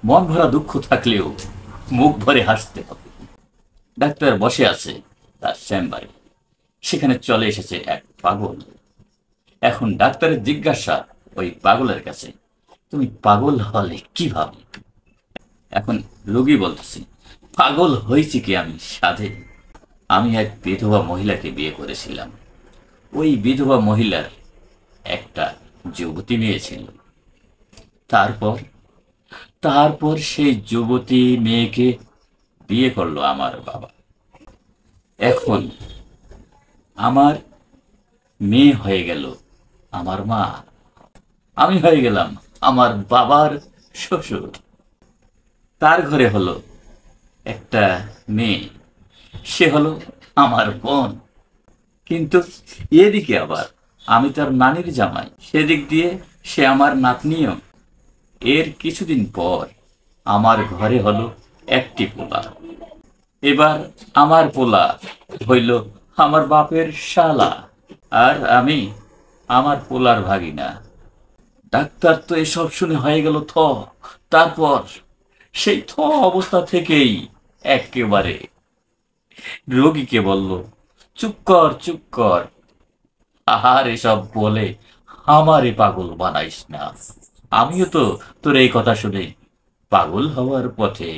মন ভরা দুঃখ থাকলেও মুখ ভরে হাসতে হবে। ডাক্তার বসে আছে তার চেম্বারে। সেখানে চলে এসেছে এক পাগল। এখন ডাক্তারের জিজ্ঞাসা ওই পাগলের কাছে, তুমি পাগল হলে কিভাবে? এখন রোগী বলতেছে, পাগল হয়েছি কি আমি সাধে? আমি এক বিধবা মহিলাকে বিয়ে করেছিলাম। ওই বিধবা মহিলার একটা যুবতী মেয়ে ছিল। তারপর তারপর সেই যুবতী মেয়েকে বিয়ে করলো আমার বাবা। এখন আমার মেয়ে হয়ে গেল আমার মা। আমি হয়ে গেলাম আমার বাবার শ্বশুর। তার ঘরে হলো একটা মেয়ে, সে হলো আমার বোন। কিন্তু এদিকে আবার আমি তার নানির জামাই, সেদিক দিয়ে সে আমার নাতনিও। এর কিছুদিন পর আমার ঘরে হলো একটি পোলা। এবার আমার পোলা হইল আমার বাপের শালা, আর আমি আমার পোলার ভাগিনা। ডাক্তার তো এসব শুনে হয়ে গেল থ। তারপর সেই থ অবস্থা থেকেই একেবারে রোগীকে বলল, চুপ কর চুপ কর, আর এসব বলে আমারে পাগল বানাইস না। আমিও তো তোর এই কথা শুনে পাগল হওয়ার পথে।